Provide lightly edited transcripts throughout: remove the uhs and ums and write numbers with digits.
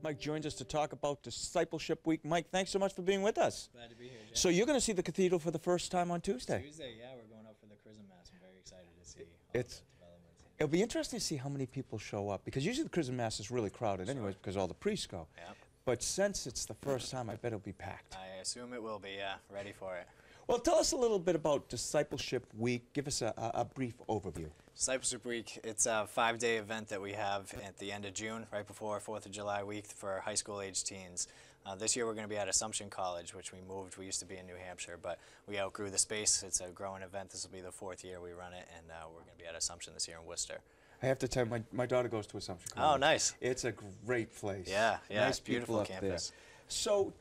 Mike joins us to talk about Discipleship Week. Mike, thanks so much for being with us. Glad to be here, Jay. So you're going to see the cathedral for the first time on Tuesday. Tuesday, yeah, we're going up for the Chrism Mass. I'm very excited to see all It's- the developments. It'll be interesting to see how many people show up, because usually the Chrism Mass is really crowded anyways because all the priests go. Yep. But since it's the first time, I bet it'll be packed. I assume it will be, yeah. Ready for it. Well, tell us a little bit about Discipleship Week. Give us a brief overview. Discipleship Week, it's a 5-day event that we have at the end of June, right before 4th of July week for high school age teens. This year we're going to be at Assumption College, which we moved. We used to be in New Hampshire, but we outgrew the space. It's a growing event. This will be the 4th year we run it, and we're going to be at Assumption this year in Worcester. I have to tell you, my daughter goes to Assumption College. Oh, nice. It's a great place. Yeah, yeah, nice it's beautiful people up campus. there. So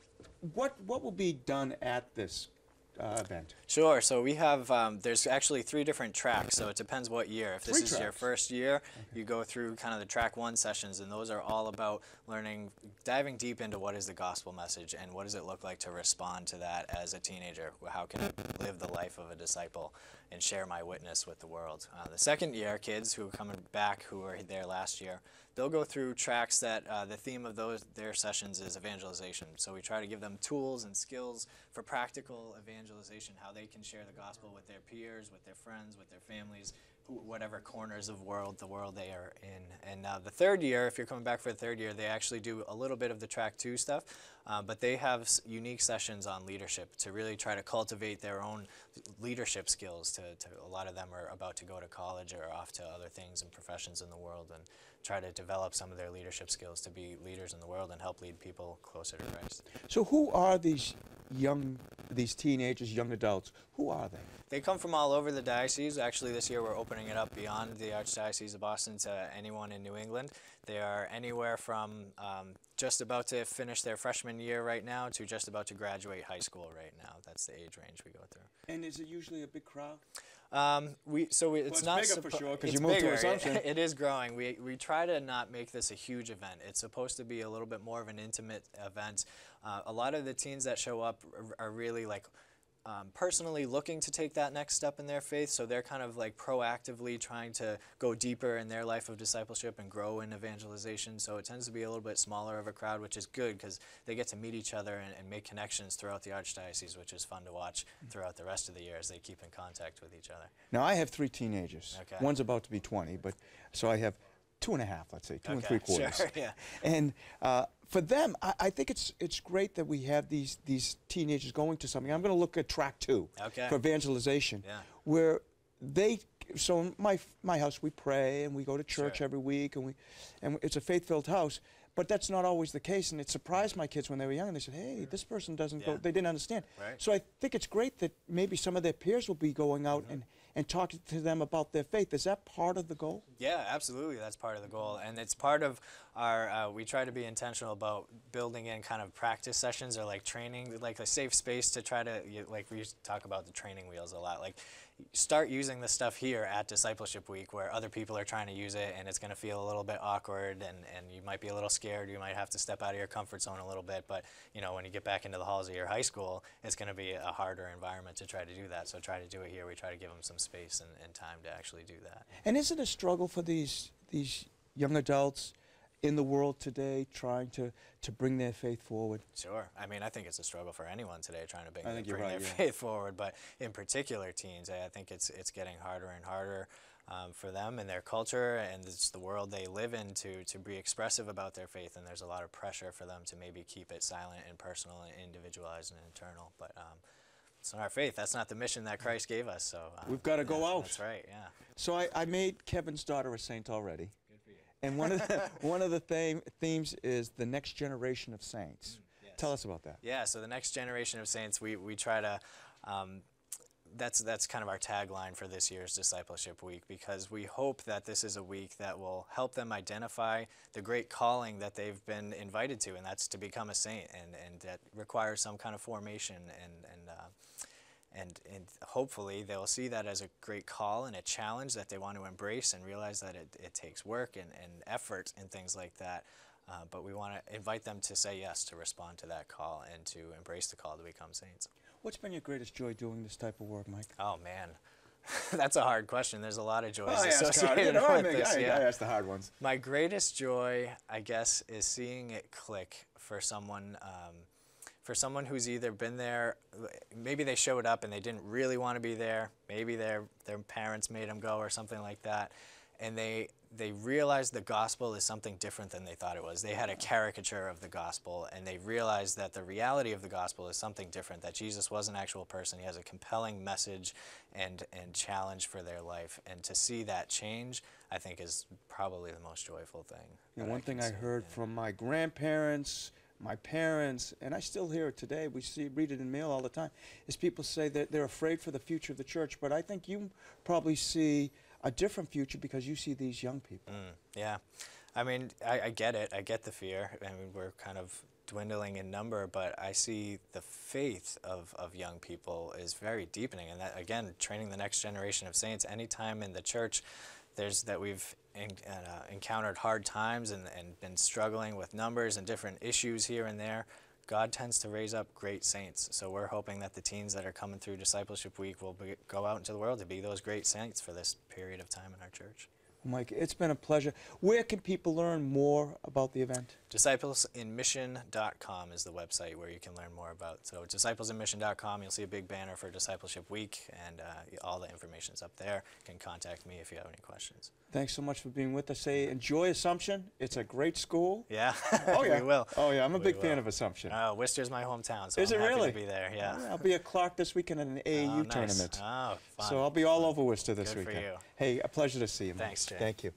what will be done at this event? Sure. So we have, there's actually 3 different tracks, so it depends what year. If this 3 is your tracks. first year, you go through kind of the track 1 sessions, and those are all about learning, diving deep into what is the gospel message and what does it look like to respond to that as a teenager. How can I live the life of a disciple and share my witness with the world? The second year, kids who are coming back who were there last year, they'll go through tracks that the theme of their sessions is evangelization. So we try to give them tools and skills for practical evangelization, how they can share the gospel with their peers, with their friends, with their families, whatever corners of the world they are in. And the third year, if you're coming back for the third year, they actually do a little bit of the track 2 stuff, but they have unique sessions on leadership to really try to cultivate their own leadership skills. A lot of them are about to go to college or off to other things and professions in the world, and try to develop some of their leadership skills to be leaders in the world and help lead people closer to Christ. So who are these teenagers, young adults? Who are they? They come from all over the diocese. Actually, this year we're opening it up beyond the Archdiocese of Boston to anyone in New England. They are anywhere from just about to finish their freshman year right now to just about to graduate high school right now. That's the age range we go through. And is it usually a big crowd? It's it's not bigger for sure, 'cause it's you moved to bigger. Assumption. It is growing. We try to not make this a huge event. It's supposed to be a little bit more of an intimate event. A lot of the teens that show up are really like personally looking to take that next step in their faith, so they're kind of like proactively trying to go deeper in their life of discipleship and grow in evangelization. So it tends to be a little bit smaller of a crowd, which is good because they get to meet each other and make connections throughout the Archdiocese, which is fun to watch throughout the rest of the year as they keep in contact with each other. Now, I have 3 teenagers. Okay. One's about to be 20, but so I have 2.5, let's say, 2 and Okay, 3/4. sure, yeah. And for them, I think it's great that we have these teenagers going to something. I'm going to look at track 2 Okay. for evangelization, Yeah. where so in my house we pray and we go to church Sure. every week and it's a faith-filled house. But that's not always the case, and it surprised my kids when they were young. And they said, "Hey, this person doesn't go." Yeah. They didn't understand. Right. So I think it's great that maybe some of their peers will be going out and talking to them about their faith. Is that part of the goal? Yeah, absolutely. That's part of the goal. And it's part of our, we try to be intentional about building in kind of practice sessions or like training, like a safe space to try to, like we used to talk about the training wheels a lot. Like start using this stuff here at Discipleship Week where other people are trying to use it, and it's going to feel a little bit awkward and you might be a little scared. You might have to step out of your comfort zone a little bit. But, you know, when you get back into the halls of your high school, it's going to be a harder environment to try to do that. So try to do it here. We try to give them some space and time to actually do that. And is it a struggle for these young adults in the world today trying to bring their faith forward? Sure. I mean, I think it's a struggle for anyone today trying to bring I think you're their right, yeah. faith forward, but in particular teens, I think it's getting harder and harder for them and their culture and it's the world they live in to be expressive about their faith, and there's a lot of pressure for them to maybe keep it silent and personal and individualized and internal. But it's not our faith. That's not the mission that Christ gave us. So We've got to go out. That's right, yeah. So I made Kevin's daughter a saint already. Good for you. And one of the themes is the next generation of saints. Yes. Tell us about that. Yeah, so the next generation of saints, we try to, that's kind of our tagline for this year's Discipleship Week, because we hope that this is a week that will help them identify the great calling that they've been invited to, and that's to become a saint, and that requires some kind of formation, and hopefully they'll see that as a great call and a challenge that they want to embrace and realize that it takes work and effort and things like that. But we want to invite them to say yes, to respond to that call and to embrace the call to become saints. What's been your greatest joy doing this type of work, Mike? Oh man, That's a hard question. There's a lot of joys I associated with this. I Yeah. ask the hard ones. My greatest joy, I guess, is seeing it click for someone who's either been there, maybe they showed up and they didn't really want to be there, maybe their parents made them go or something like that, and they realized the gospel is something different than they thought it was. They had a caricature of the gospel, and they realized that the reality of the gospel is something different, that Jesus was an actual person. He has a compelling message and challenge for their life, and to see that change, I think, is probably the most joyful thing. You know, one thing I heard from my grandparents, my parents, and I still hear it today, read it in mail all the time, is people say that they're afraid for the future of the church, but I think you probably see a different future because you see these young people. Yeah. I mean, I get it. I get the fear. I mean, we're kind of dwindling in number, but I see the faith of young people is very deepening. And that, again, training the next generation of saints. Anytime in the church we've encountered hard times and been struggling with numbers and different issues here and there, God tends to raise up great saints. So we're hoping that the teens that are coming through Discipleship Week will go out into the world to be those great saints for this period of time in our church. Mike, it's been a pleasure. Where can people learn more about the event? Disciplesinmission.com is the website where you can learn more about. So disciplesinmission.com, you'll see a big banner for Discipleship Week, and all the information's up there. You can contact me if you have any questions. Thanks so much for being with us. Say, enjoy Assumption. It's a great school. Yeah, Oh, yeah. we will. Oh, yeah, I'm a big fan of Assumption. Worcester's my hometown, so Is I'm it happy really? to be there. Yeah. I'll be at Clark this weekend at an AAU Nice. tournament. Oh, fun. So I'll be all over Worcester this Good for weekend. you. Hey, a pleasure to see you, Mike. Thanks, Jay. Thank you.